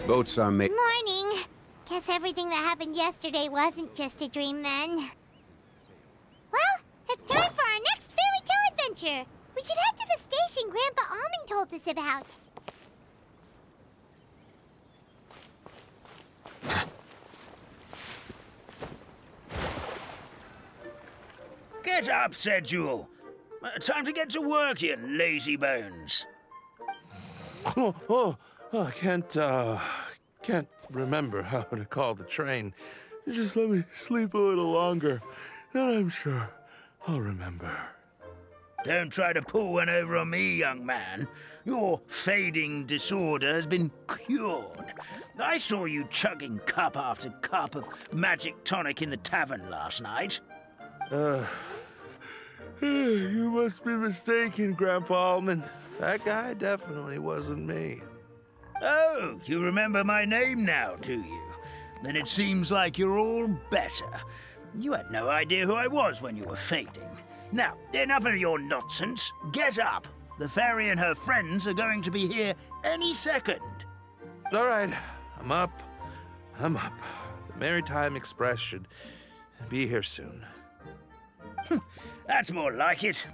Boats are made. Morning. Guess everything that happened yesterday wasn't just a dream then. Well, it's time for our next fairy tale adventure. We should head to the station Grandpa Almond told us about. Get up, said Jewel. Time to get to work, you lazy bones. I can't remember how to call the train. Just let me sleep a little longer, then I'm sure I'll remember. Don't try to pull one over on me, young man. Your fading disorder has been cured. I saw you chugging cup after cup of magic tonic in the tavern last night. You must be mistaken, Grandpa Almond. That guy definitely wasn't me. Oh, you remember my name now, do you? Then it seems like you're all better. You had no idea who I was when you were fading. Now, enough of your nonsense. Get up. The fairy and her friends are going to be here any second. All right, I'm up. The Maritime Express should be here soon. That's more like it.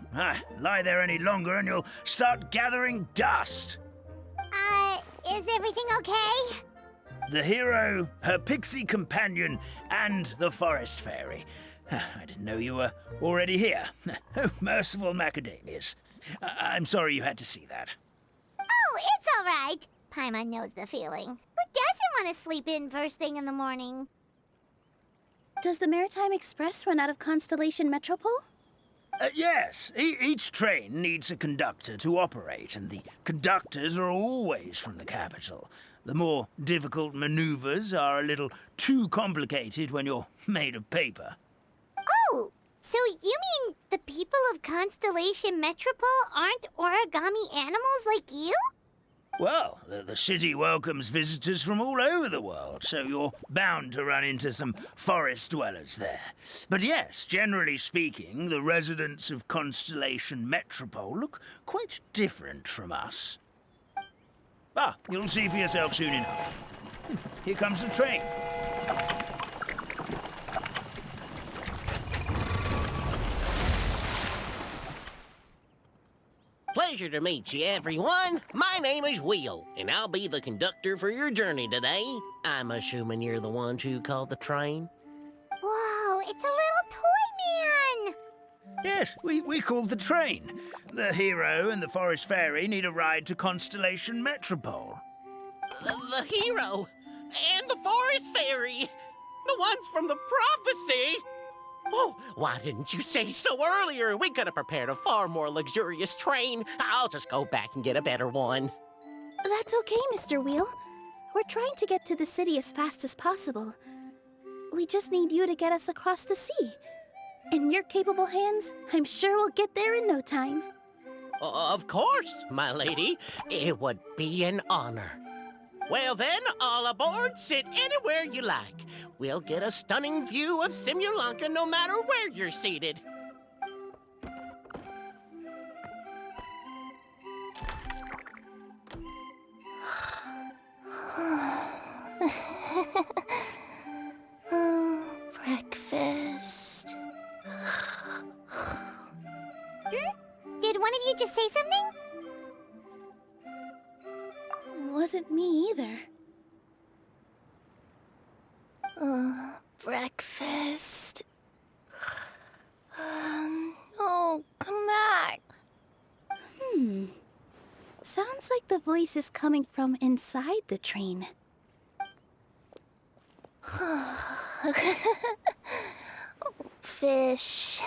Lie there any longer and you'll start gathering dust. Is everything okay? The hero, her pixie companion, and the forest fairy. I didn't know you were already here. Oh, merciful macadamias. I'm sorry you had to see that. Oh, it's all right. Paimon knows the feeling. Who doesn't want to sleep in first thing in the morning? Does the Maritime Express run out of Constellation Metropole? Yes, each train needs a conductor to operate, and the conductors are always from the capital. The more difficult maneuvers are a little too complicated when you're made of paper. Oh, so you mean the people of Constellation Metropole aren't origami animals like you? Well, the city welcomes visitors from all over the world, so you're bound to run into some forest dwellers there. But yes, generally speaking, the residents of Constellation Metropole look quite different from us. You'll see for yourself soon enough. Here comes the train. Pleasure to meet you, everyone. My name is Will, and I'll be the conductor for your journey today. I'm assuming you're the ones who called the train? Whoa, it's a little toy man! Yes, we called the train. The hero and the forest fairy need a ride to Constellation Metropole. The hero and the forest fairy, the ones from the prophecy. Oh, why didn't you say so earlier? We could have prepared a far more luxurious train. I'll just go back and get a better one. That's okay, Mr. Wheel. We're trying to get to the city as fast as possible. We just need you to get us across the sea. In your capable hands, I'm sure we'll get there in no time. Of course, my lady. It would be an honor. Well then, all aboard, sit anywhere you like. We'll get a stunning view of Simulanka no matter where you're seated. Breakfast. Did one of you just say something? Wasn't me either. Breakfast. Oh, come back. Sounds like the voice is coming from inside the train. Fish.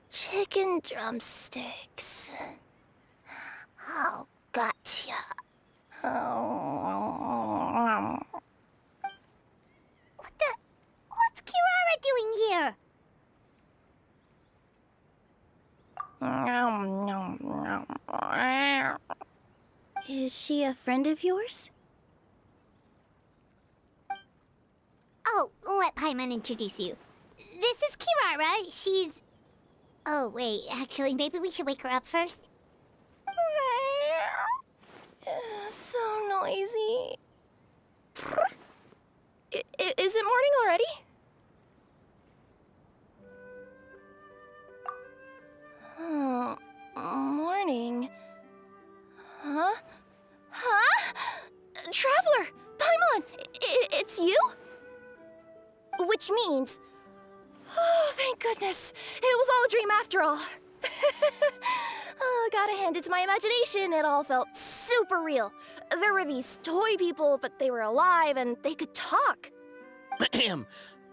Chicken drumsticks. Oh, gotcha. What's Kirara doing here? Is she a friend of yours? Oh, let Paimon introduce you. This is Kirara. She's... Oh, wait. Actually, maybe we should wake her up first. you? Which means... Oh, thank goodness. It was all a dream after all. Oh, gotta hand it to my imagination. It all felt super real. There were these toy people, but they were alive and they could talk.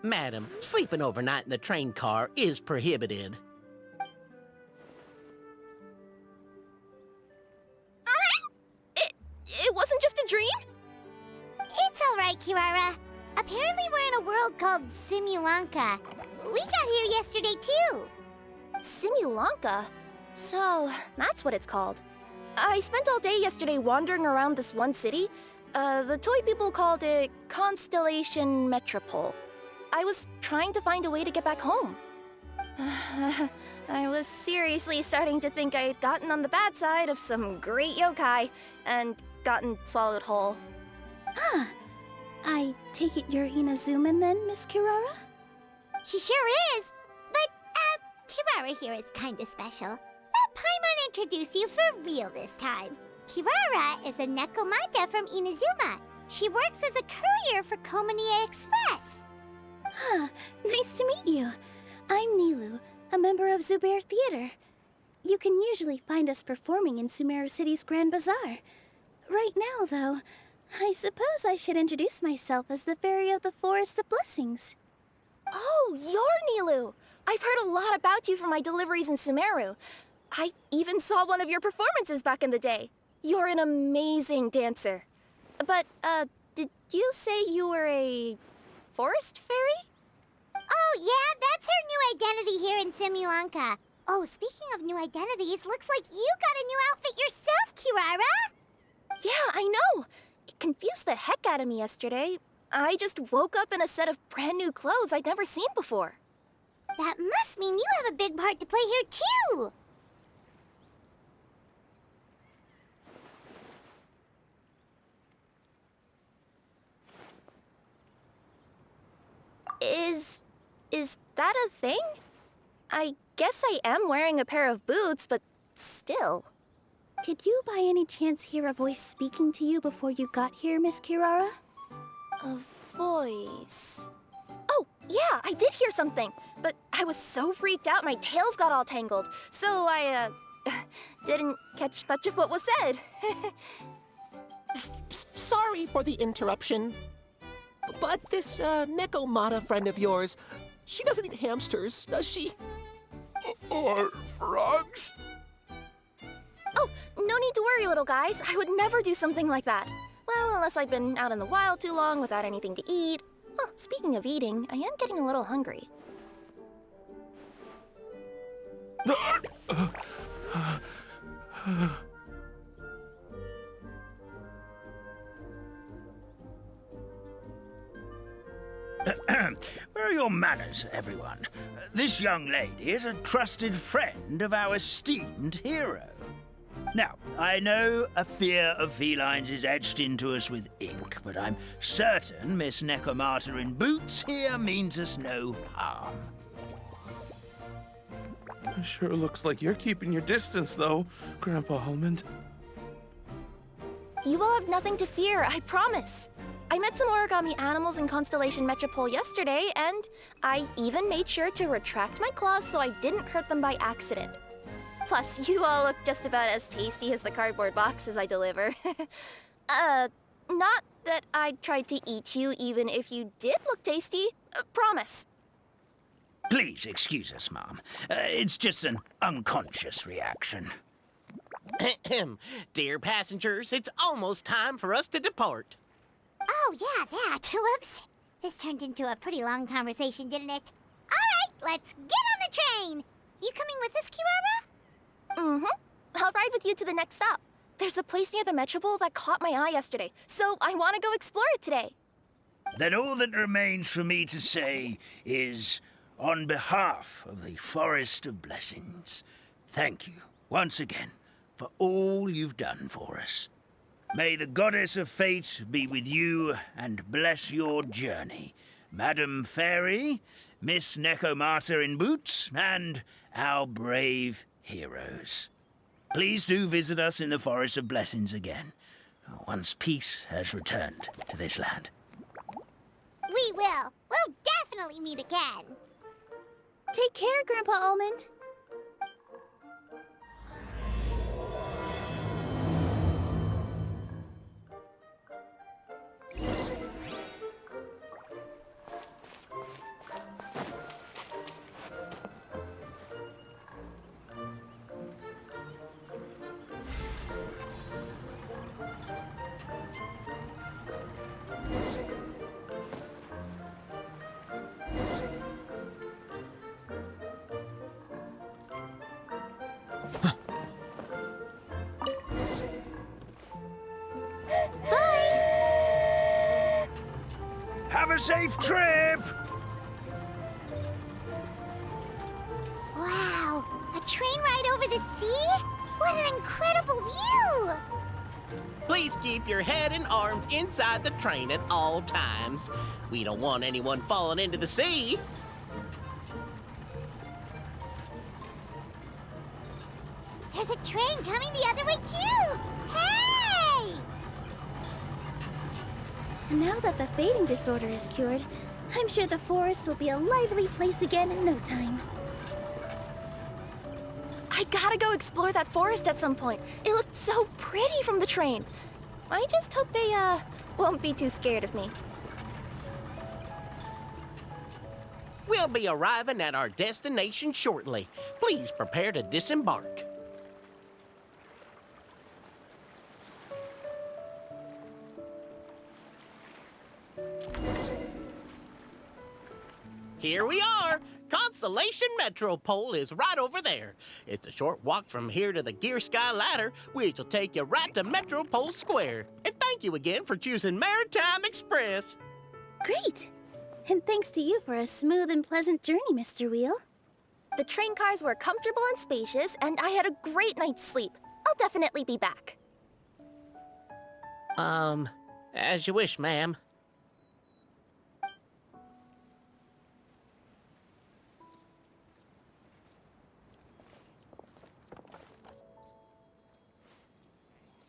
Madam, sleeping overnight in the train car is prohibited. It wasn't just a dream? It's all right, Kirara. Apparently we're in a world called Simulanka. We got here yesterday, too. Simulanka? So, that's what it's called. I spent all day yesterday wandering around this one city. The toy people called it Constellation Metropole. I was trying to find a way to get back home. I was seriously starting to think I had gotten on the bad side of some great yokai and gotten swallowed whole. Ah, I take it you're Inazuman then, Miss Kirara? She sure is. But, Kirara here is kinda special. Let Paimon introduce you for real this time. Kirara is a Nekomata from Inazuma. She works as a courier for Komanie Express. Huh, nice to meet you. I'm Nilu, a member of Zubair Theater. You can usually find us performing in Sumeru City's Grand Bazaar. Right now, though, I suppose I should introduce myself as the Fairy of the Forest of Blessings. Oh, you're Nilu! I've heard a lot about you from my deliveries in Sumeru. I even saw one of your performances back in the day. You're an amazing dancer. But, did you say you were a forest fairy? Oh, yeah, that's her new identity here in Simulanka. Oh, speaking of new identities, looks like you got a new outfit yourself, Kirara! Yeah, I know! It confused the heck out of me yesterday. I just woke up in a set of brand new clothes I'd never seen before. That must mean you have a big part to play here, too! Is that a thing? I guess I am wearing a pair of boots, but still. Did you by any chance hear a voice speaking to you before you got here, Miss Kirara? A voice... Oh, yeah, I did hear something, but I was so freaked out my tails got all tangled, so I, didn't catch much of what was said. Sorry for the interruption, but this, Nekomata friend of yours, she doesn't eat hamsters, does she? Or frogs? Oh, no need to worry, little guys. I would never do something like that. Well, unless I've been out in the wild too long without anything to eat. Oh, speaking of eating, I am getting a little hungry. Where are your manners, everyone? This young lady is a trusted friend of our esteemed hero. Now, I know a fear of felines is etched into us with ink, but I'm certain Miss Nekomata in boots here means us no harm. It sure looks like you're keeping your distance, though, Grandpa Almond. You will have nothing to fear, I promise. I met some origami animals in Constellation Metropole yesterday, and I even made sure to retract my claws so I didn't hurt them by accident. Plus, you all look just about as tasty as the cardboard boxes I deliver. Not that I'd try to eat you even if you did look tasty. Promise. Please excuse us, Mom. It's just an unconscious reaction. Dear passengers, it's almost time for us to depart. Oh, yeah, that. Whoops. This turned into a pretty long conversation, didn't it? All right, let's get on the train. You coming with us, Kirara? Mm-hmm. I'll ride with you to the next stop. There's a place near the Metropole that caught my eye yesterday, so I want to go explore it today. Then all that remains for me to say is, on behalf of the Forest of Blessings, thank you once again for all you've done for us. May the goddess of fate be with you and bless your journey, Madam Fairy, Miss Nekomata in boots, and our brave heroes. Please do visit us in the Forest of Blessings again, once peace has returned to this land. we will. We'll definitely meet again. Take care, Grandpa Almond. Have a safe trip! Wow, a train ride over the sea? What an incredible view! Please keep your head and arms inside the train at all times. We don't want anyone falling into the sea. There's a train coming the other way too! Hey! And now that the fading disorder is cured, I'm sure the forest will be a lively place again in no time. I gotta go explore that forest at some point. It looked so pretty from the train. I just hope they, won't be too scared of me. We'll be arriving at our destination shortly. Please prepare to disembark. Here we are! Constellation Metropole is right over there. It's a short walk from here to the Gear Sky Ladder, which will take you right to Metropole Square. And thank you again for choosing Maritime Express. Great! And thanks to you for a smooth and pleasant journey, Mr. Wheel. The train cars were comfortable and spacious, and I had a great night's sleep. I'll definitely be back. As you wish, ma'am.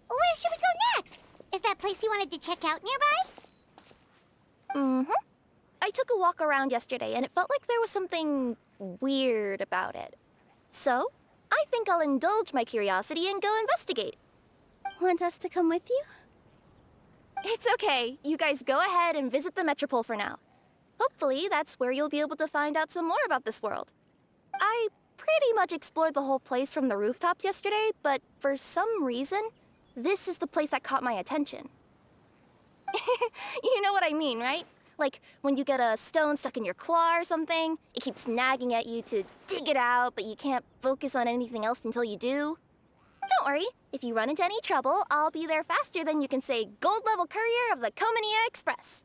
Where should we go next? Is that place you wanted to check out nearby? Mm-hmm. I took a walk around yesterday, and it felt like there was something weird about it. So, I think I'll indulge my curiosity and go investigate. Want us to come with you? It's okay. You guys go ahead and visit the Metropole for now. Hopefully, that's where you'll be able to find out some more about this world. I pretty much explored the whole place from the rooftops yesterday, but for some reason, this is the place that caught my attention. You know what I mean, right? Like when you get a stone stuck in your claw or something, it keeps nagging at you to dig it out, but you can't focus on anything else until you do. Don't worry, if you run into any trouble, I'll be there faster than you can say gold level courier of the Comania Express.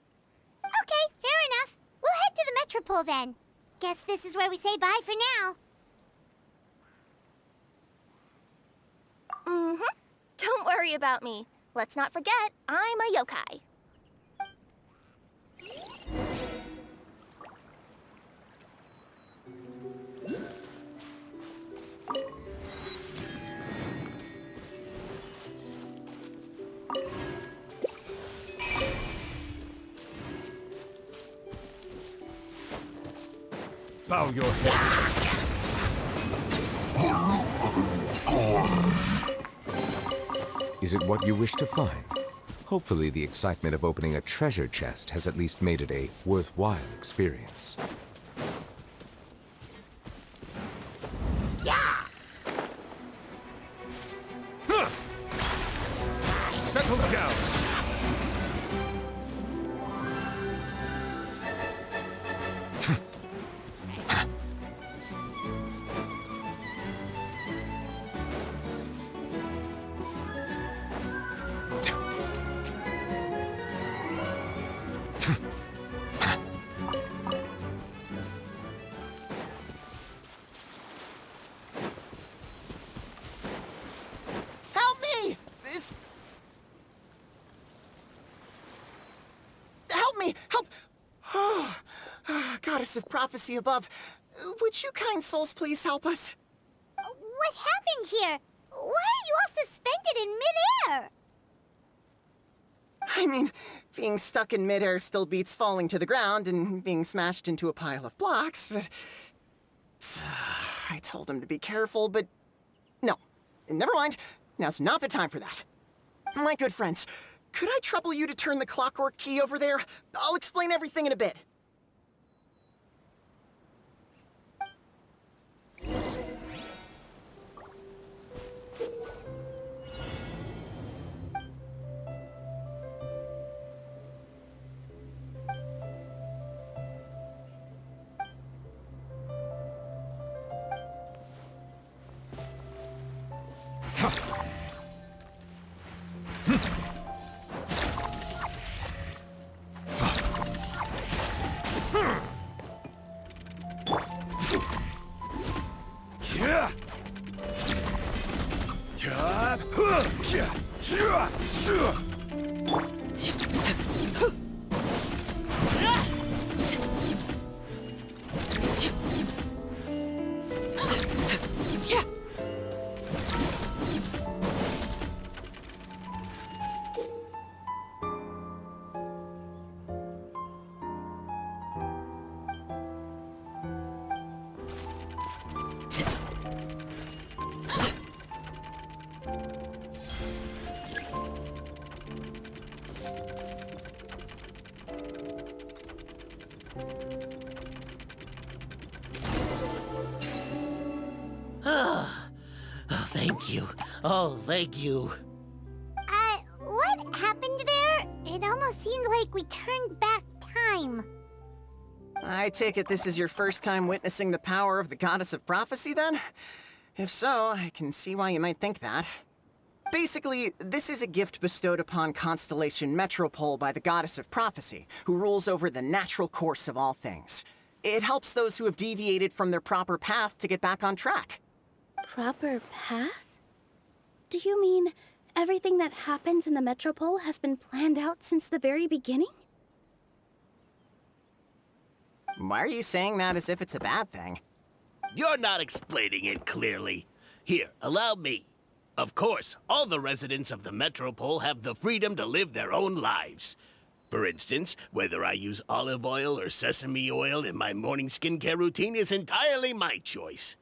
Okay, fair enough. We'll head to the Metropole then. Guess this is where we say bye for now. Mm-hmm. Don't worry about me. Let's not forget, I'm a yokai. Bow your head. Is it what you wish to find? Hopefully the excitement of opening a treasure chest has at least made it a worthwhile experience. Huh! Settle down! Help me! Help me! Help! Oh, goddess of prophecy above, would you kind souls please help us? What happened here? Why are you all suspended in midair? I mean, being stuck in midair still beats falling to the ground and being smashed into a pile of blocks, but... I told him to be careful, but... No. Never mind. Now's not the time for that. My good friends, could I trouble you to turn the clockwork key over there? I'll explain everything in a bit. Thank you. Oh, thank you. What happened there? It almost seemed like we turned back time. I take it this is your first time witnessing the power of the Goddess of Prophecy, then? If so, I can see why you might think that. Basically, this is a gift bestowed upon Constellation Metropole by the Goddess of Prophecy, who rules over the natural course of all things. It helps those who have deviated from their proper path to get back on track. Proper path? Do you mean everything that happens in the Metropole has been planned out since the very beginning? Why are you saying that as if it's a bad thing? You're not explaining it clearly. Here, allow me. Of course, all the residents of the Metropole have the freedom to live their own lives. For instance, whether I use olive oil or sesame oil in my morning skincare routine is entirely my choice.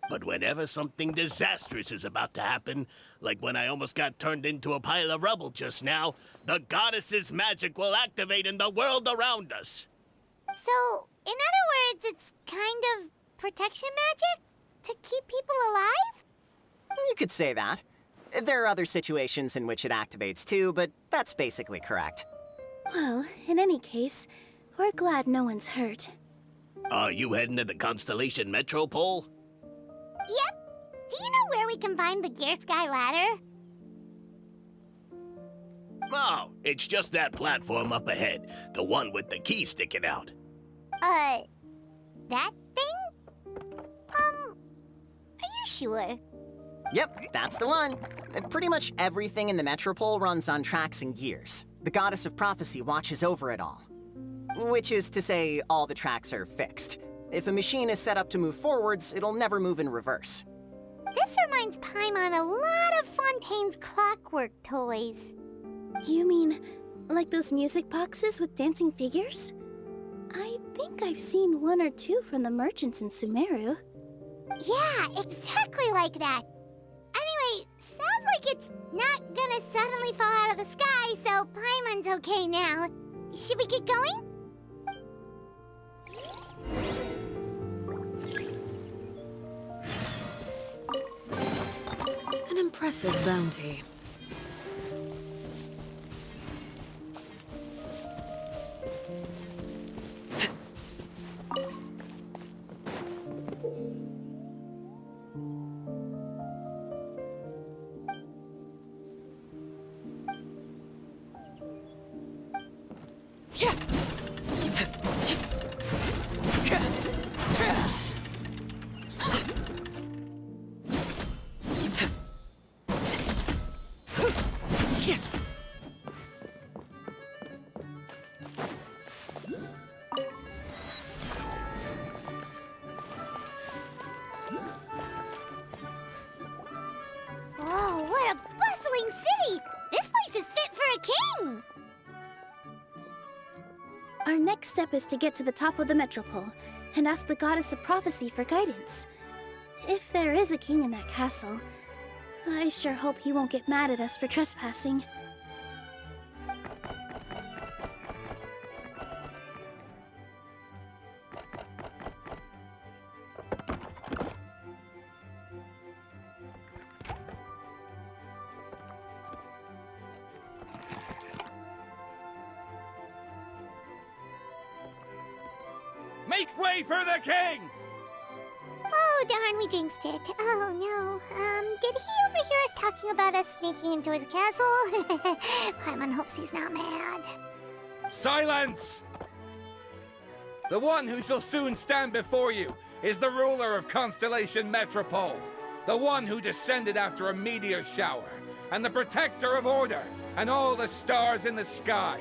But whenever something disastrous is about to happen, like when I almost got turned into a pile of rubble just now, the goddess's magic will activate in the world around us. So, in other words, it's kind of protection magic? To keep people alive? You could say that. There are other situations in which it activates too, but that's basically correct. Well, in any case, we're glad no one's hurt. Are you heading to the Constellation Metropole? Yep. Do you know where we can find the Gear Sky ladder? Oh, it's just that platform up ahead. The one with the key sticking out. That thing? Are you sure? Yep, that's the one. Pretty much everything in the Metropole runs on tracks and gears. The Goddess of Prophecy watches over it all. Which is to say, all the tracks are fixed. If a machine is set up to move forwards, it'll never move in reverse. This reminds Paimon a lot of Fontaine's clockwork toys. You mean, like those music boxes with dancing figures? I think I've seen one or two from the merchants in Sumeru. Yeah, exactly like that. Anyway, sounds like it's not gonna suddenly fall out of the sky, so Paimon's okay now. Should we get going? An impressive bounty. Whoa, what a bustling city! This place is fit for a king! Our next step is to get to the top of the metropole and ask the Goddess of Prophecy for guidance. If there is a king in that castle, I sure hope he won't get mad at us for trespassing. Make way for the king! Oh, darn, we jinxed it. Oh, no. Did he overhear us talking about us sneaking into his castle? Paimon hopes he's not mad. Silence! The one who shall soon stand before you is the ruler of Constellation Metropole, the one who descended after a meteor shower, and the protector of order and all the stars in the sky.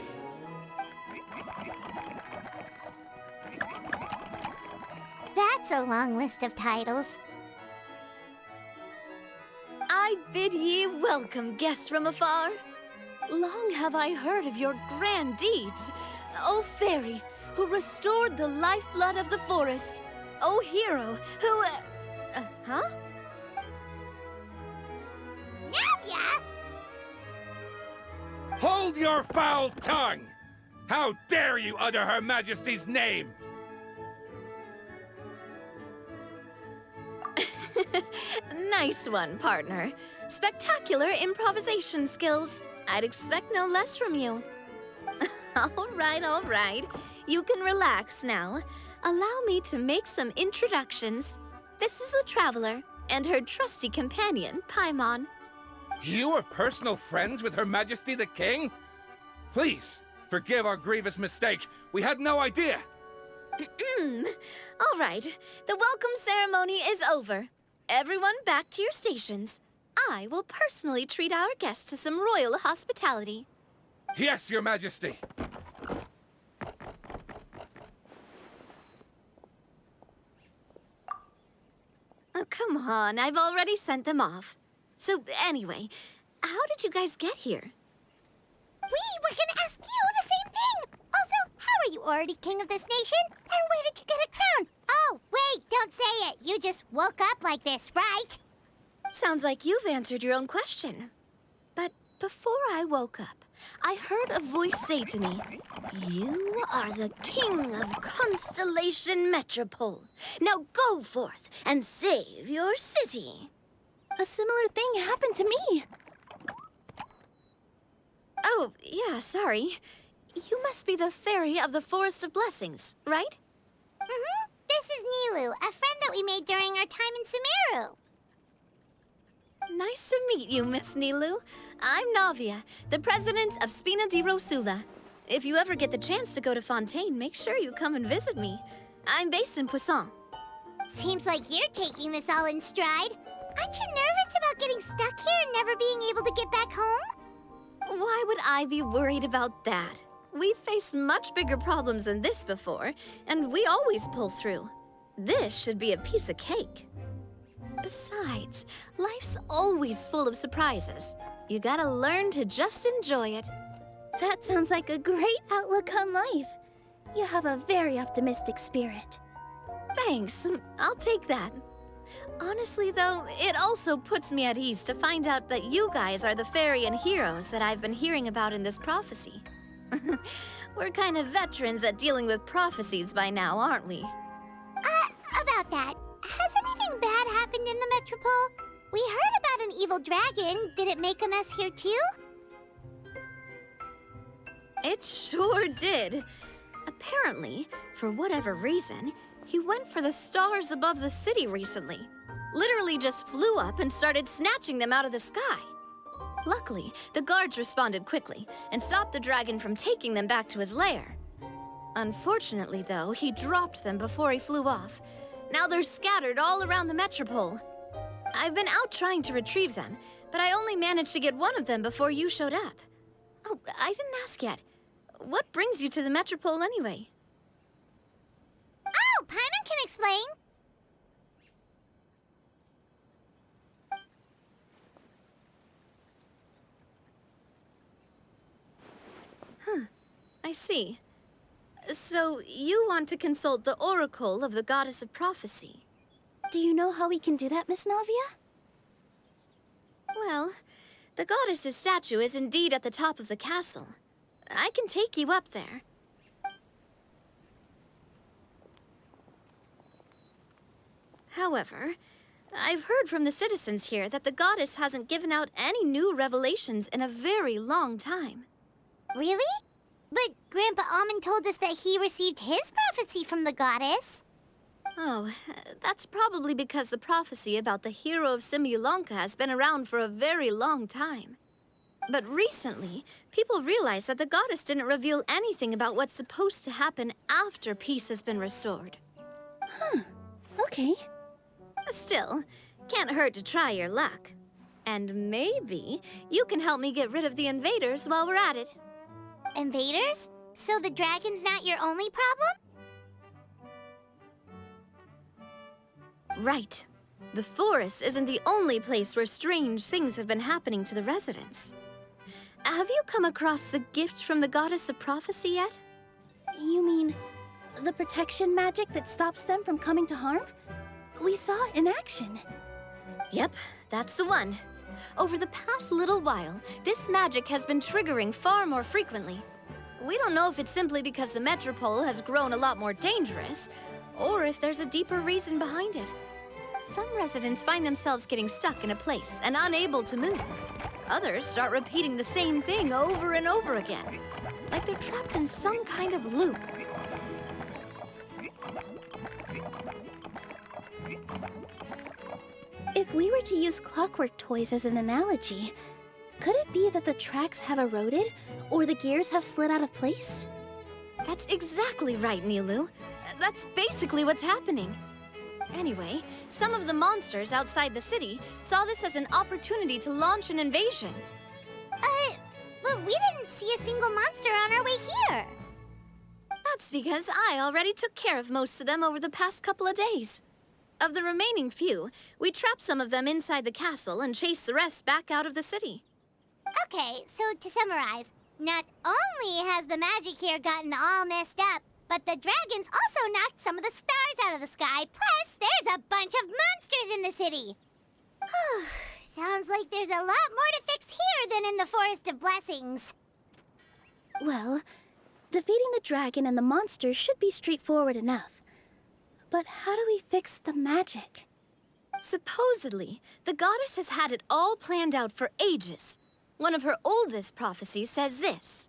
That's a long list of titles. I bid ye welcome, guests from afar. Long have I heard of your grand deeds, O fairy, who restored the lifeblood of the forest. O hero, who... huh? Navia! Hold your foul tongue! How dare you utter Her Majesty's name! Nice one, partner. Spectacular improvisation skills. I'd expect no less from you. All right. You can relax now. Allow me to make some introductions. This is the Traveler and her trusty companion, Paimon. You are personal friends with Her Majesty the King? Please, forgive our grievous mistake. We had no idea. All right, the welcome ceremony is over. Everyone back to your stations. I will personally treat our guests to some royal hospitality. Yes, Your Majesty. Oh, come on, I've already sent them off. So anyway, how did you guys get here? We were gonna ask you the same thing! Also, how are you already king of this nation? And where did you get a crown? Oh, wait, don't say it. You just woke up like this, right? Sounds like you've answered your own question. But before I woke up, I heard a voice say to me, "You are the king of Constellation Metropole. Now go forth and save your city." A similar thing happened to me. Oh, yeah, sorry. You must be the fairy of the Forest of Blessings, right? Mm-hmm. This is Nilu, a friend that we made during our time in Sumeru. Nice to meet you, Miss Nilu. I'm Navia, the president of Spina di Rosula. If you ever get the chance to go to Fontaine, make sure you come and visit me. I'm based in Poisson. Seems like you're taking this all in stride. Aren't you nervous about getting stuck here and never being able to get back home? Why would I be worried about that? We've faced much bigger problems than this before, and we always pull through. This should be a piece of cake. Besides, life's always full of surprises. You gotta learn to just enjoy it. That sounds like a great outlook on life. You have a very optimistic spirit. Thanks, I'll take that. Honestly, though, it also puts me at ease to find out that you guys are the fairy and heroes that I've been hearing about in this prophecy. We're kind of veterans at dealing with prophecies by now, aren't we? About that, has anything bad happened in the Metropole? We heard about an evil dragon. Did it make a mess here too? It sure did. Apparently, for whatever reason, he went for the stars above the city recently. Literally just flew up and started snatching them out of the sky. Luckily, the guards responded quickly and stopped the dragon from taking them back to his lair. Unfortunately, though, he dropped them before he flew off. Now they're scattered all around the metropole. I've been out trying to retrieve them, but I only managed to get one of them before you showed up. Oh, I didn't ask yet. What brings you to the metropole anyway? Oh, Paimon can explain. I see. So you want to consult the oracle of the goddess of prophecy? Do you know how we can do that, Miss Navia? Well, the goddess's statue is indeed at the top of the castle. I can take you up there. However, I've heard from the citizens here that the goddess hasn't given out any new revelations in a very long time. Really? But Grandpa Almond told us that he received his prophecy from the goddess. Oh, that's probably because the prophecy about the hero of Simulanka has been around for a very long time. But recently, people realized that the goddess didn't reveal anything about what's supposed to happen after peace has been restored. Huh. Okay. Still, can't hurt to try your luck. And maybe you can help me get rid of the invaders while we're at it. Invaders? So the dragon's not your only problem? Right. The forest isn't the only place where strange things have been happening to the residents. Have you come across the gift from the goddess of prophecy yet? You mean the protection magic that stops them from coming to harm? We saw it in action. Yep, that's the one. Over the past little while, this magic has been triggering far more frequently. We don't know if it's simply because the metropole has grown a lot more dangerous, or if there's a deeper reason behind it. Some residents find themselves getting stuck in a place and unable to move. Others start repeating the same thing over and over again, like they're trapped in some kind of loop. If we were to use clockwork toys as an analogy, could it be that the tracks have eroded, or the gears have slid out of place? That's exactly right, Nilu. That's basically what's happening. Anyway, some of the monsters outside the city saw this as an opportunity to launch an invasion. But we didn't see a single monster on our way here. That's because I already took care of most of them over the past couple of days. Of the remaining few, we trapped some of them inside the castle and chased the rest back out of the city. Okay, so to summarize, not only has the magic here gotten all messed up, but the dragons also knocked some of the stars out of the sky, plus there's a bunch of monsters in the city. Sounds like there's a lot more to fix here than in the Forest of Blessings. Well, defeating the dragon and the monsters should be straightforward enough. But how do we fix the magic? Supposedly, the goddess has had it all planned out for ages. One of her oldest prophecies says this: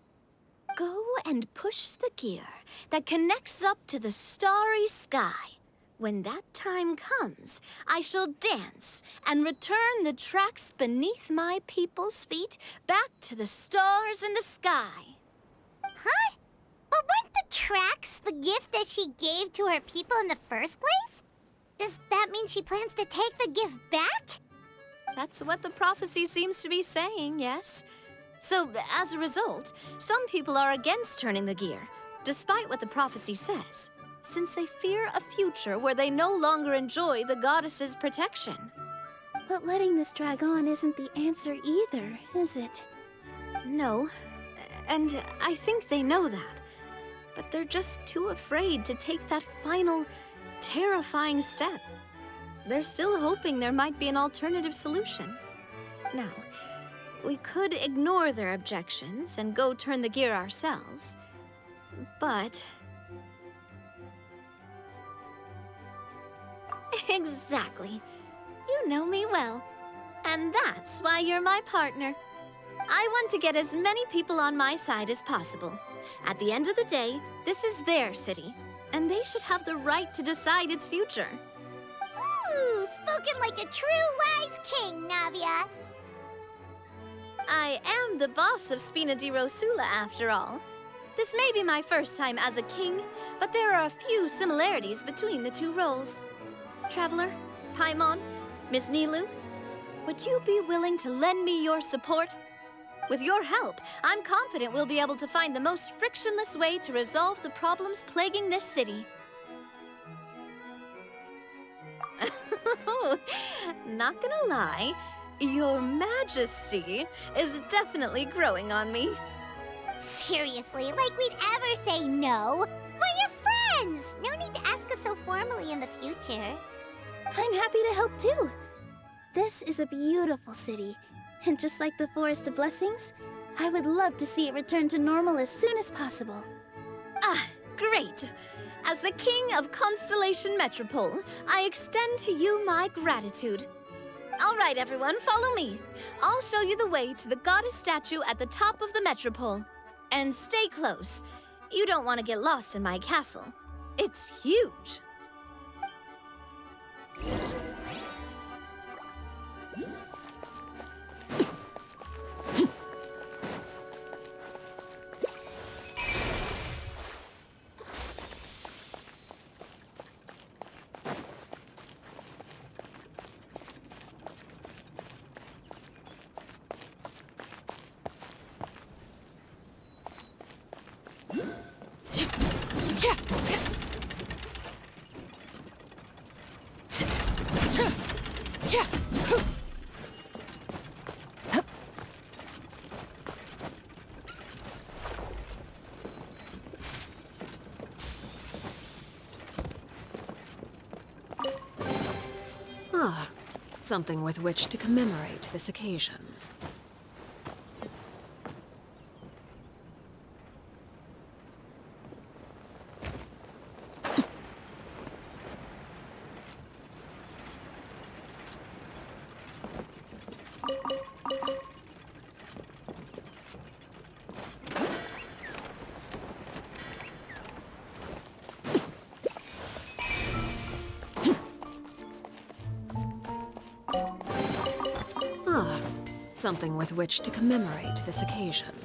"Go and push the gear that connects up to the starry sky. When that time comes, I shall dance and return the tracks beneath my people's feet back to the stars in the sky." Huh? But weren't the tracks the gift that she gave to her people in the first place? Does that mean she plans to take the gift back? That's what the prophecy seems to be saying, yes. So, as a result, some people are against turning the gear, despite what the prophecy says, since they fear a future where they no longer enjoy the goddess's protection. But letting this drag on isn't the answer either, is it? No, and I think they know that. But they're just too afraid to take that final, terrifying step. They're still hoping there might be an alternative solution. Now, we could ignore their objections and go turn the gear ourselves, but... Exactly. You know me well. And that's why you're my partner. I want to get as many people on my side as possible. At the end of the day, this is their city, and they should have the right to decide its future. Ooh, spoken like a true wise king, Navia. I am the boss of Spina di Rosula, after all. This may be my first time as a king, but there are a few similarities between the two roles. Traveler, Paimon, Miss Nilu, would you be willing to lend me your support? With your help, I'm confident we'll be able to find the most frictionless way to resolve the problems plaguing this city. Not gonna lie, Your Majesty is definitely growing on me. Seriously, like we'd ever say no. We're friends. No need to ask us so formally in the future. I'm happy to help too. This is a beautiful city, and just like the Forest of Blessings, I would love to see it return to normal as soon as possible. Ah, great. As the King of Constellation Metropole, I extend to you my gratitude. All right, everyone, follow me. I'll show you the way to the goddess statue at the top of the Metropole. And stay close. You don't want to get lost in my castle. It's huge. Ah, something with which to commemorate this occasion. Ah, something with which to commemorate this occasion.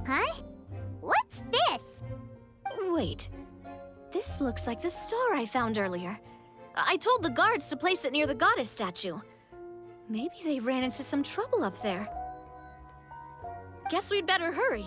Huh? What's this? Wait. This looks like the star I found earlier. I told the guards to place it near the goddess statue. Maybe they ran into some trouble up there. Guess we'd better hurry.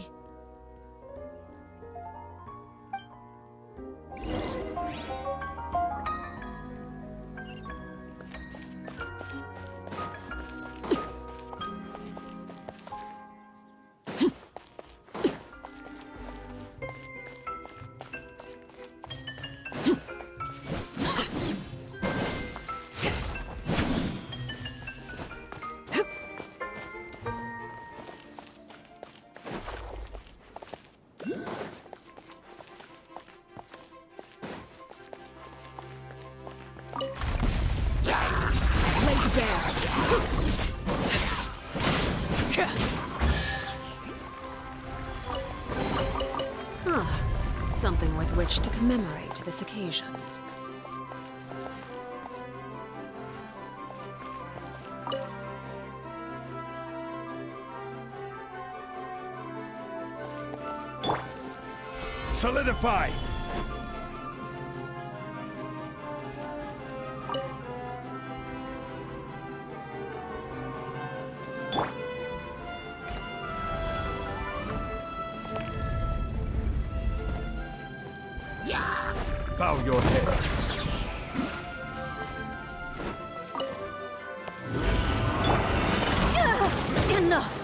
Ah, something with which to commemorate this occasion. Solidify! Bow your head. Enough!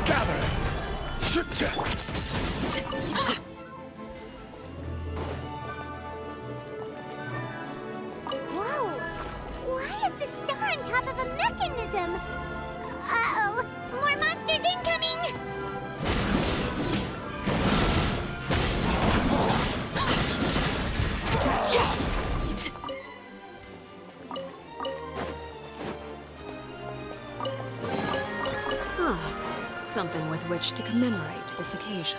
Gather! Whoa! Why is the star on top of a mechanism? Uh-oh! More monsters incoming! Ah, something with which to commemorate this occasion.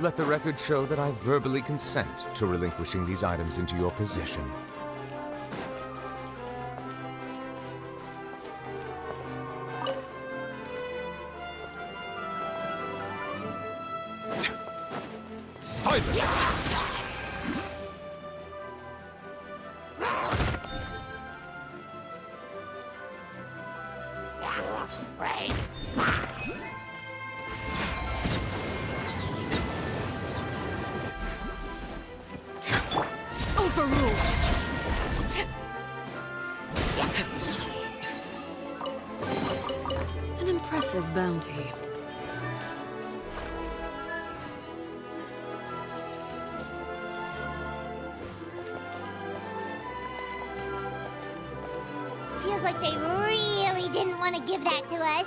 Let the record show that I verbally consent to relinquishing these items into your possession. Silence! An impressive bounty. Feels like they really didn't want to give that to us.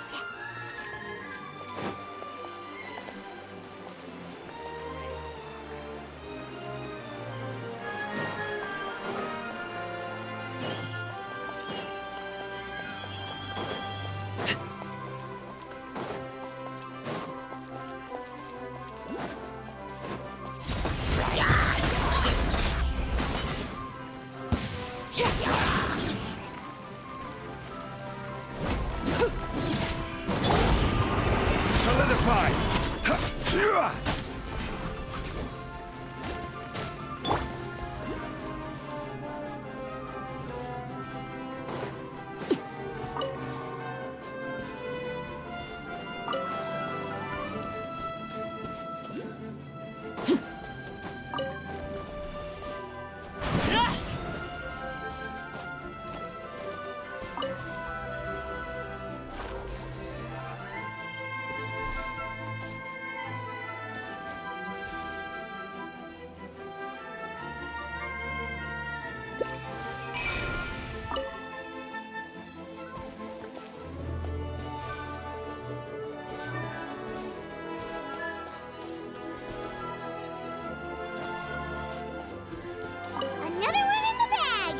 Another one in the bag!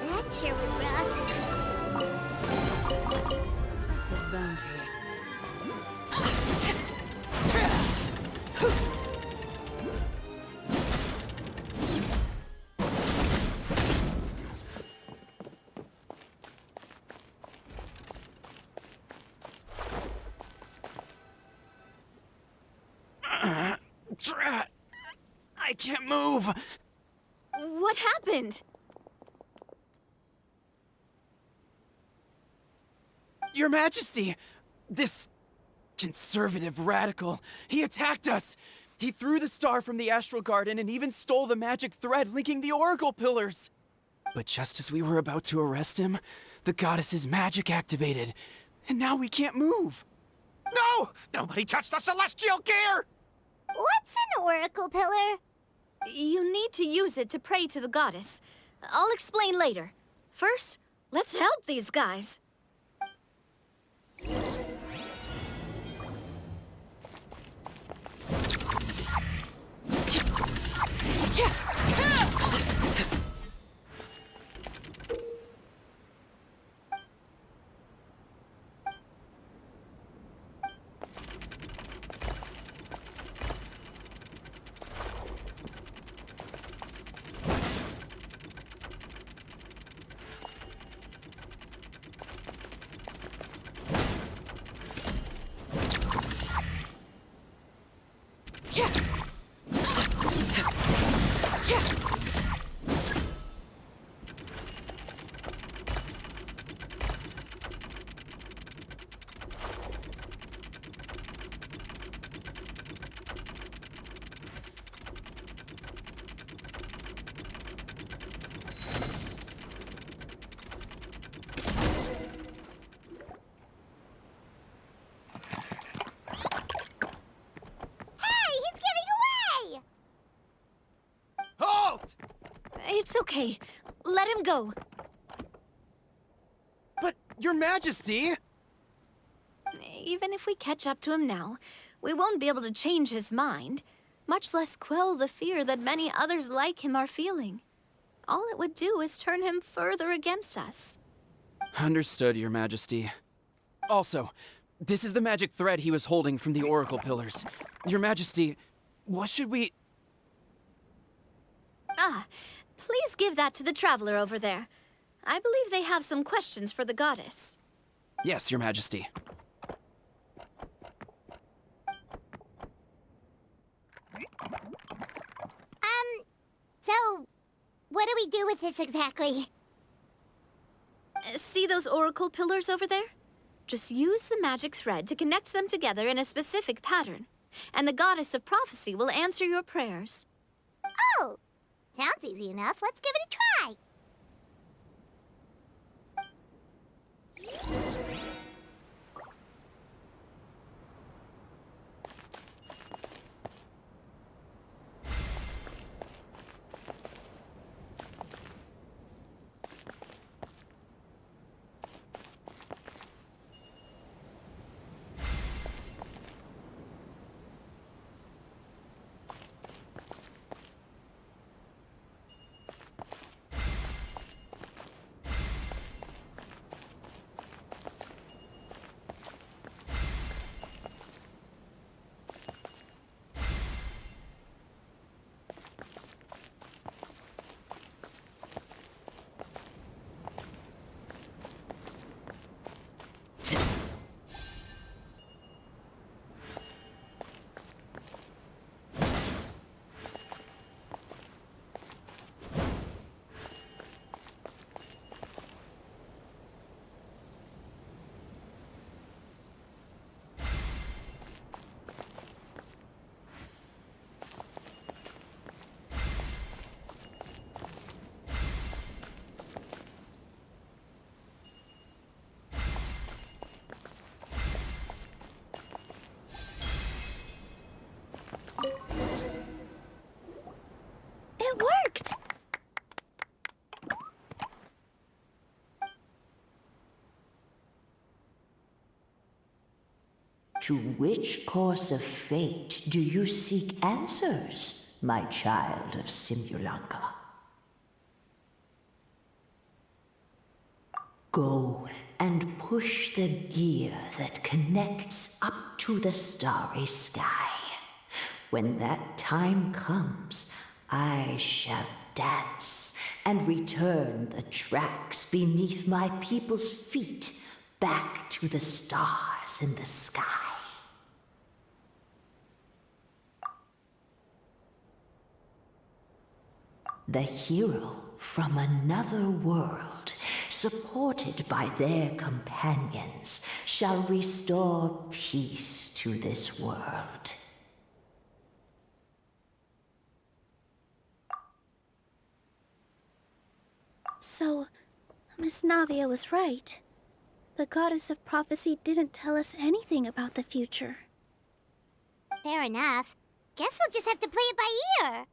That sure was rough. Impressive bounty. Drat! I can't move! What happened? Your Majesty! This conservative radical, he attacked us! He threw the star from the Astral Garden and even stole the magic thread linking the Oracle Pillars! But just as we were about to arrest him, the goddess's magic activated, and now we can't move! No! Nobody touch the celestial gear! What's an Oracle Pillar? You need to use it to pray to the goddess. I'll explain later. First, let's help these guys. It's okay. Let him go. But, Your Majesty! Even if we catch up to him now, we won't be able to change his mind, much less quell the fear that many others like him are feeling. All it would do is turn him further against us. Understood, Your Majesty. Also, this is the magic thread he was holding from the Oracle Pillars. Your Majesty, what should we... Ah, please give that to the traveler over there. I believe they have some questions for the goddess. Yes, Your Majesty. So, what do we do with this exactly? See those oracle pillars over there? Just use the magic thread to connect them together in a specific pattern, and the goddess of prophecy will answer your prayers. Oh, sounds easy enough. Let's give it a try. It worked! To which course of fate do you seek answers, my child of Simulanka? Go and push the gear that connects up to the starry sky. When that time comes, I shall dance and return the tracks beneath my people's feet back to the stars in the sky. The hero from another world, supported by their companions, shall restore peace to this world. So, Miss Navia was right. The goddess of prophecy didn't tell us anything about the future. Fair enough. Guess we'll just have to play it by ear.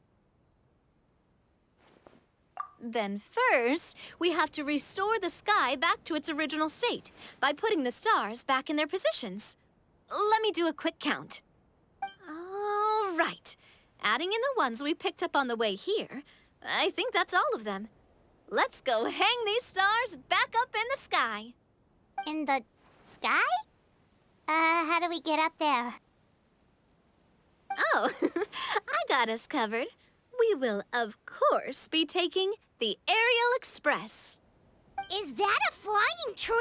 Then first, we have to restore the sky back to its original state by putting the stars back in their positions. Let me do a quick count. All right. Adding in the ones we picked up on the way here, I think that's all of them. Let's go hang these stars back up in the sky. In the sky? How do we get up there? Oh, I got us covered. We will, of course, be taking the Aerial Express. Is that a flying train?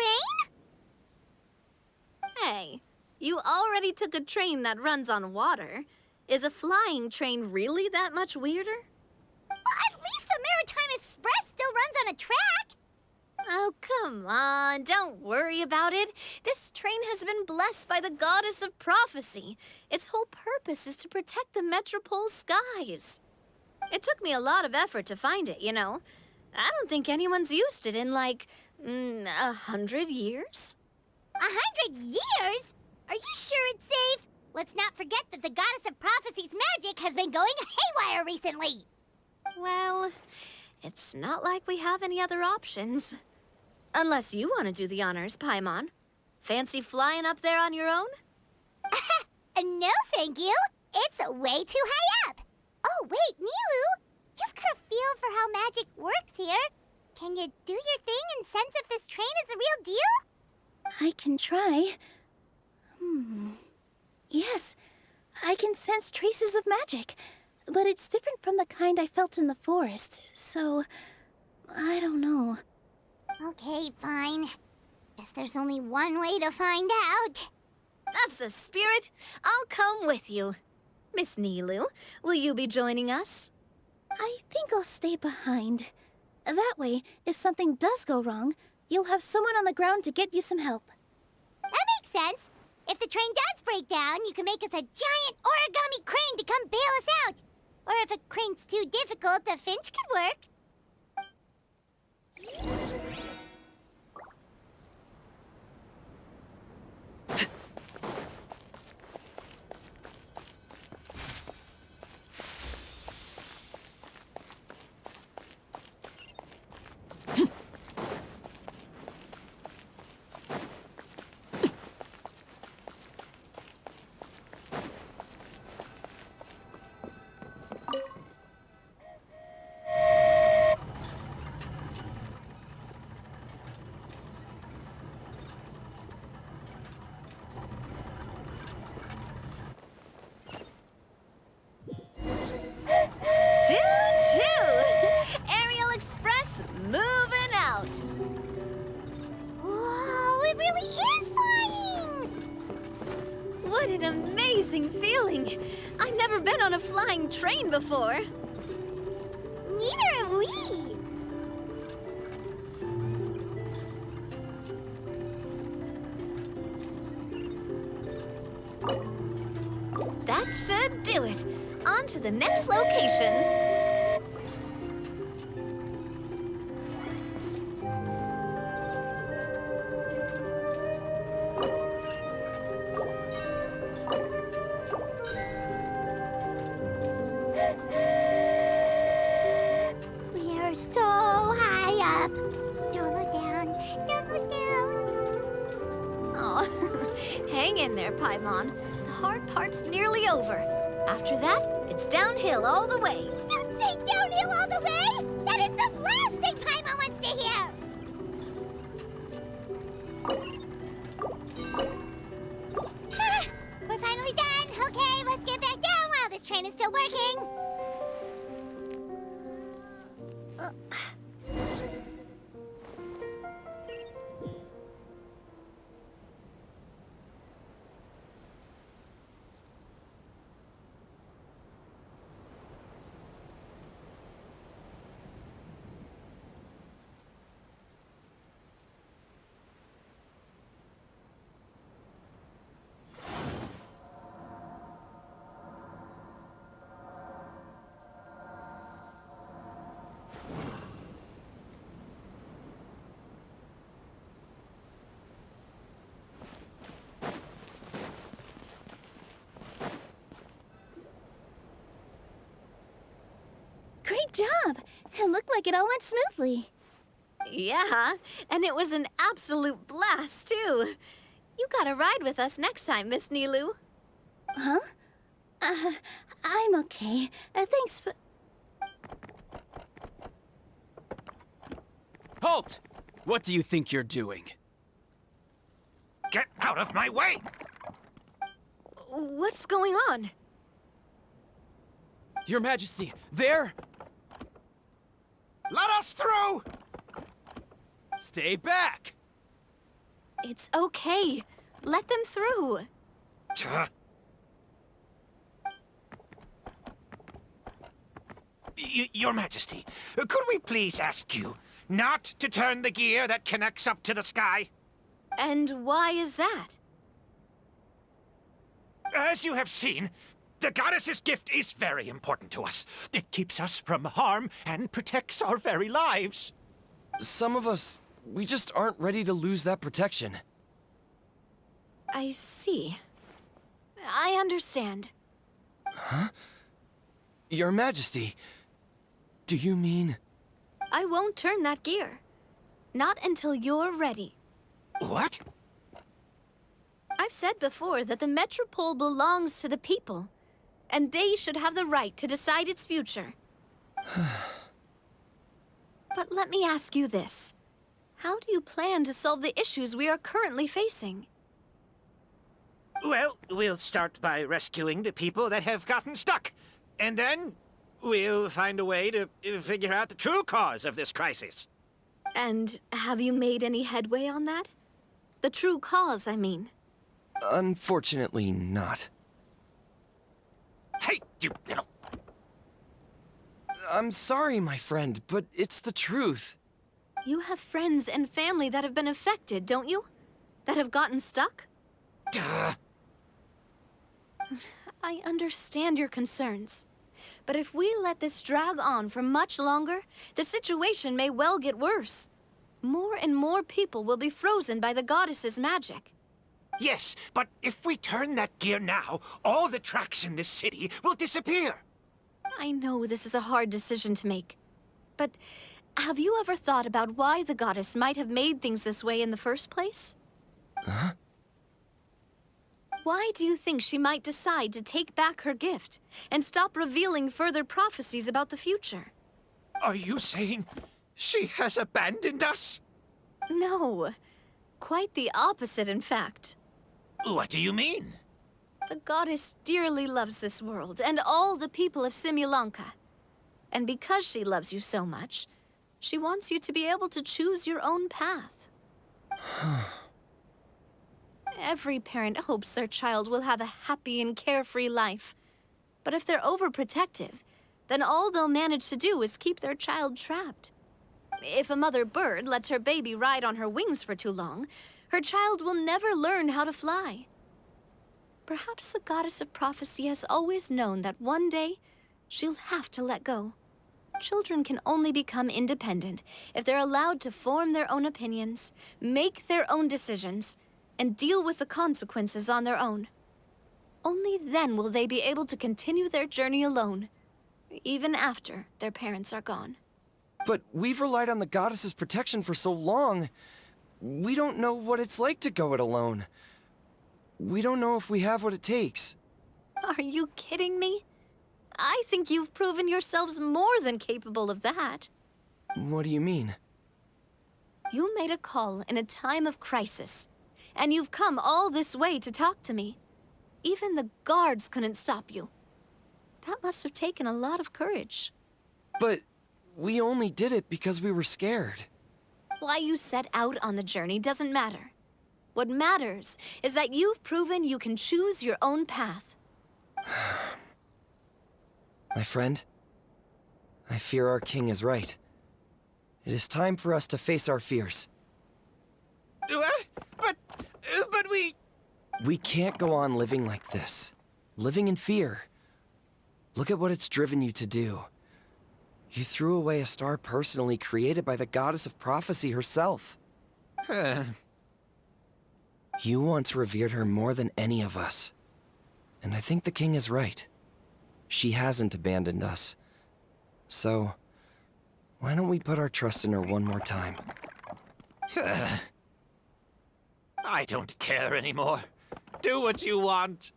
Hey, you already took a train that runs on water. Is a flying train really that much weirder? Well, at least the Maritime Express still runs on a track. Oh, come on, don't worry about it. This train has been blessed by the goddess of prophecy. Its whole purpose is to protect the Metropole's skies. It took me a lot of effort to find it, you know. I don't think anyone's used it in, like, 100 years. 100 years? Are you sure it's safe? Let's not forget that the goddess of prophecy's magic has been going haywire recently. Well, it's not like we have any other options. Unless you want to do the honors, Paimon. Fancy flying up there on your own? No, thank you. It's way too high up. Oh, wait, Nilu! You've got a feel for how magic works here. Can you do your thing and sense if this train is a real deal? I can try. Yes, I can sense traces of magic, but it's different from the kind I felt in the forest, so I don't know. Okay, fine. Guess there's only one way to find out. That's the spirit. I'll come with you. Miss Nilou, will you be joining us? I think I'll stay behind. That way, if something does go wrong, you'll have someone on the ground to get you some help. That makes sense. If the train does break down, you can make us a giant origami crane to come bail us out. Or if a crane's too difficult, a finch could work. What an amazing feeling! I've never been on a flying train before. Neither have we. That should do it. On to the next location. We are so high up. Don't look down. Don't look down. Oh, hang in there, Paimon. The hard part's nearly over. After that, it's downhill all the way. Don't say downhill all the way! That is the last thing Paimon wants to hear! We're finally done. Okay, let's get back down while this train is still working. Great job! It looked like it all went smoothly. Yeah, and it was an absolute blast, too. You gotta ride with us next time, Miss Nilou. Huh? I'm okay. Thanks for... Halt! What do you think you're doing? Get out of my way! What's going on? Your Majesty, there! Let us through! Stay back! It's okay. Let them through. Your Majesty, could we please ask you not to turn the gear that connects up to the sky? And why is that? As you have seen, the goddess's gift is very important to us. It keeps us from harm and protects our very lives. Some of us, we just aren't ready to lose that protection. I see. I understand. Huh? Your Majesty, do you mean... I won't turn that gear. Not until you're ready. What? I've said before that the Metropole belongs to the people, and they should have the right to decide its future. But let me ask you this. How do you plan to solve the issues we are currently facing? Well, we'll start by rescuing the people that have gotten stuck. And then we'll find a way to figure out the true cause of this crisis. And have you made any headway on that? The true cause, I mean. Unfortunately, not. Hey, you little... I'm sorry, my friend, but it's the truth. You have friends and family that have been affected, don't you? That have gotten stuck? Duh. I understand your concerns. But if we let this drag on for much longer, the situation may well get worse. More and more people will be frozen by the goddess's magic. Yes, but if we turn that gear now, all the tracks in this city will disappear. I know this is a hard decision to make. But have you ever thought about why the goddess might have made things this way in the first place? Huh? Why do you think she might decide to take back her gift and stop revealing further prophecies about the future? Are you saying she has abandoned us? No. Quite the opposite, in fact. What do you mean? The goddess dearly loves this world and all the people of Simulanka. And because she loves you so much, she wants you to be able to choose your own path. Every parent hopes their child will have a happy and carefree life. But if they're overprotective, then all they'll manage to do is keep their child trapped. If a mother bird lets her baby ride on her wings for too long, her child will never learn how to fly. Perhaps the goddess of prophecy has always known that one day she'll have to let go. Children can only become independent if they're allowed to form their own opinions, make their own decisions, and deal with the consequences on their own. Only then will they be able to continue their journey alone, even after their parents are gone. But we've relied on the goddess's protection for so long. We don't know what it's like to go it alone. We don't know if we have what it takes. Are you kidding me? I think you've proven yourselves more than capable of that. What do you mean? You made a call in a time of crisis, and you've come all this way to talk to me. Even the guards couldn't stop you. That must have taken a lot of courage. But we only did it because we were scared. Why you set out on the journey doesn't matter. What matters is that you've proven you can choose your own path. My friend, I fear our king is right. It is time for us to face our fears. What? But we... We can't go on living like this. Living in fear. Look at what it's driven you to do. You threw away a star personally created by the goddess of prophecy herself. You once revered her more than any of us. And I think the king is right. She hasn't abandoned us. So, why don't we put our trust in her one more time? I don't care anymore. Do what you want.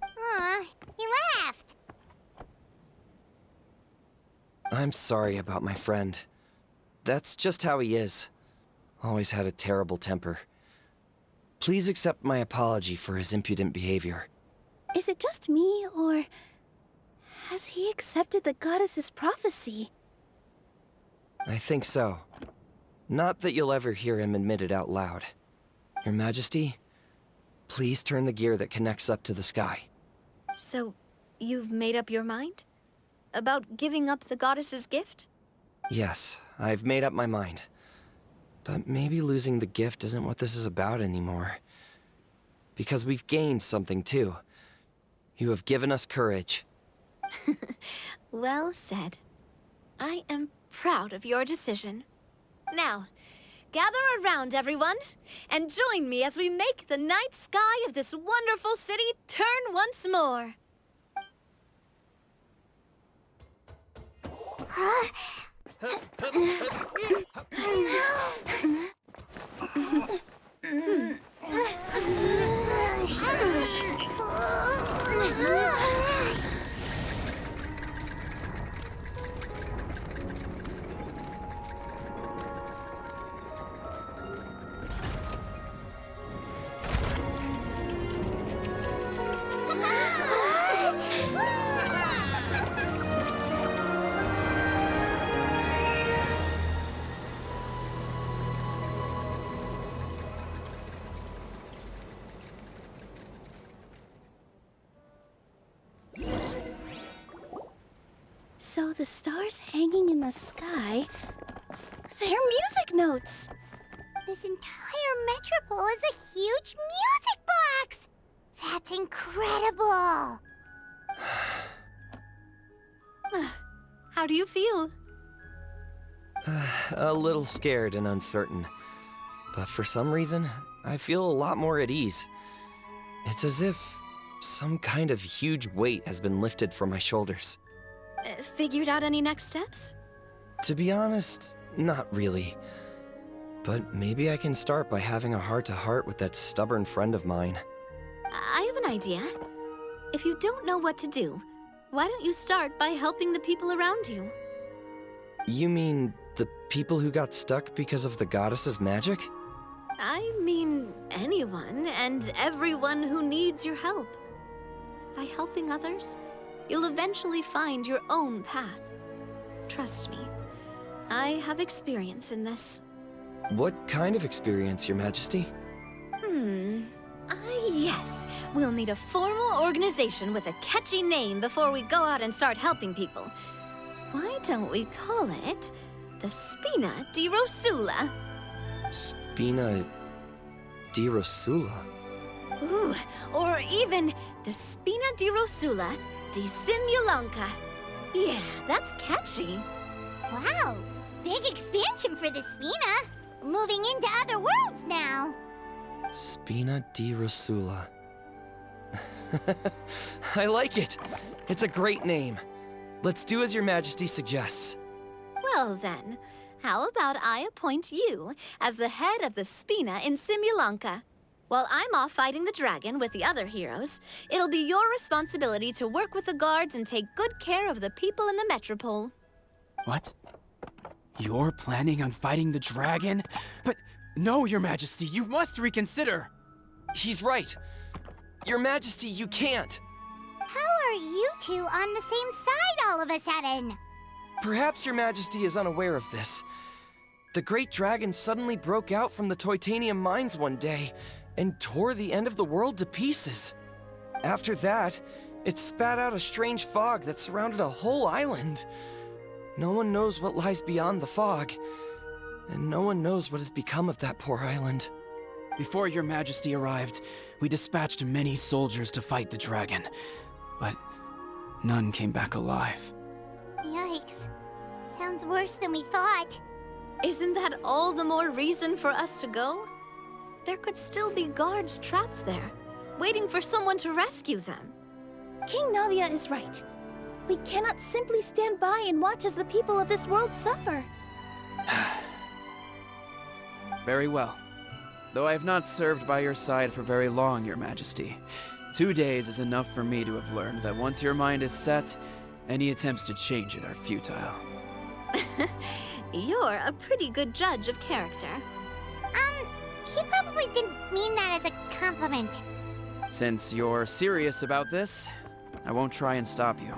Aw, he laughed. I'm sorry about my friend. That's just how he is. Always had a terrible temper. Please accept my apology for his impudent behavior. Is it just me, or has he accepted the goddess's prophecy? I think so. Not that you'll ever hear him admit it out loud. Your Majesty, please turn the gear that connects up to the sky. So, you've made up your mind? About giving up the goddess's gift? Yes, I've made up my mind. But maybe losing the gift isn't what this is about anymore. Because we've gained something too. You have given us courage. Well said. I am proud of your decision. Now, gather around, everyone, and join me as we make the night sky of this wonderful city turn once more. So the stars hanging in the sky, they're music notes. This entire metropole is a huge music box! That's incredible! How do you feel? A little scared and uncertain. But for some reason, I feel a lot more at ease. It's as if some kind of huge weight has been lifted from my shoulders. Figured out any next steps? To be honest, not really. But maybe I can start by having a heart-to-heart with that stubborn friend of mine. I have an idea. If you don't know what to do, why don't you start by helping the people around you? You mean the people who got stuck because of the goddess's magic? I mean anyone and everyone who needs your help. By helping others, you'll eventually find your own path. Trust me, I have experience in this. What kind of experience, Your Majesty? Yes. We'll need a formal organization with a catchy name before we go out and start helping people. Why don't we call it the Spina di Rosula? Spina di Rosula? Ooh, or even the Spina di Rosula di Simulanka. Yeah, that's catchy. Wow, big expansion for the Spina. Moving into other worlds now. Spina di Rosula. I like it. It's a great name. Let's do as Your Majesty suggests. Well then, how about I appoint you as the head of the Spina in Simulanka? While I'm off fighting the dragon with the other heroes, it'll be your responsibility to work with the guards and take good care of the people in the metropole. What? You're planning on fighting the dragon? But no, Your Majesty, you must reconsider. He's right. Your Majesty, you can't. How are you two on the same side all of a sudden? Perhaps Your Majesty is unaware of this. The great dragon suddenly broke out from the Titanium mines one day and tore the end of the world to pieces. After that, it spat out a strange fog that surrounded a whole island. No one knows what lies beyond the fog, and no one knows what has become of that poor island. Before Your Majesty arrived, we dispatched many soldiers to fight the dragon, but none came back alive. Yikes. Sounds worse than we thought. Isn't that all the more reason for us to go? There could still be guards trapped there, waiting for someone to rescue them. King Navia is right. We cannot simply stand by and watch as the people of this world suffer. Very well. Though I have not served by your side for very long, Your Majesty, 2 days is enough for me to have learned that once your mind is set, any attempts to change it are futile. You're a pretty good judge of character. He probably didn't mean that as a compliment. Since you're serious about this, I won't try and stop you.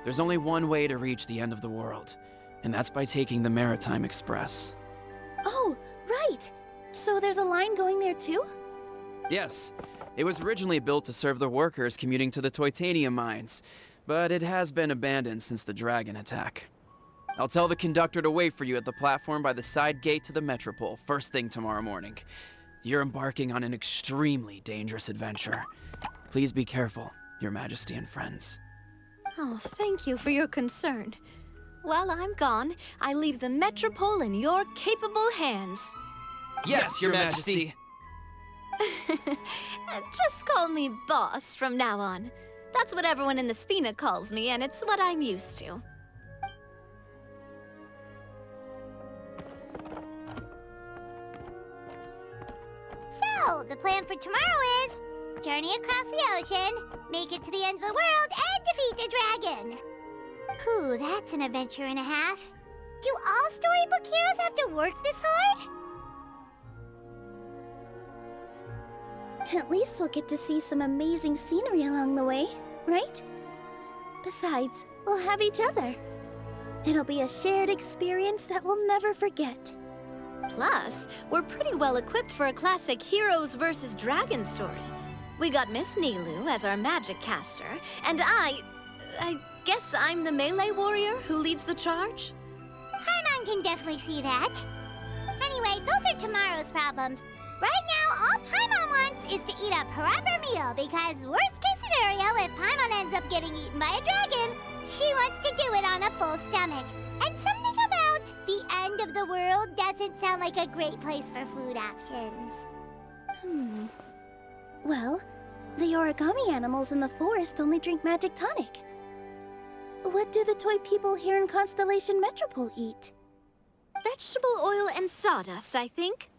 There's only one way to reach the end of the world, and that's by taking the Maritime Express. Oh, right! So there's a line going there too? Yes, it was originally built to serve the workers commuting to the Titanium mines, but it has been abandoned since the dragon attack. I'll tell the conductor to wait for you at the platform by the side gate to the Metropole first thing tomorrow morning. You're embarking on an extremely dangerous adventure. Please be careful, Your Majesty and friends. Oh, thank you for your concern. While I'm gone, I leave the Metropole in your capable hands. Yes, Your Majesty! Just call me boss from now on. That's what everyone in the Spina calls me, and it's what I'm used to. So, the plan for tomorrow is journey across the ocean, make it to the end of the world, and defeat a dragon. Whew, that's an adventure and a half. Do all storybook heroes have to work this hard? At least we'll get to see some amazing scenery along the way, right? Besides, we'll have each other. It'll be a shared experience that we'll never forget. Plus, we're pretty well equipped for a classic heroes versus dragon story. We got Miss Nilu as our magic caster, and I guess I'm the melee warrior who leads the charge? Paimon can definitely see that. Anyway, those are tomorrow's problems. Right now, all Paimon wants is to eat a proper meal, because worst case scenario, if Paimon ends up getting eaten by a dragon, she wants to do it on a full stomach. And something about the end of the world doesn't sound like a great place for food options. Well, the origami animals in the forest only drink magic tonic. What do the toy people here in Constellation Metropole eat? Vegetable oil and sawdust, I think.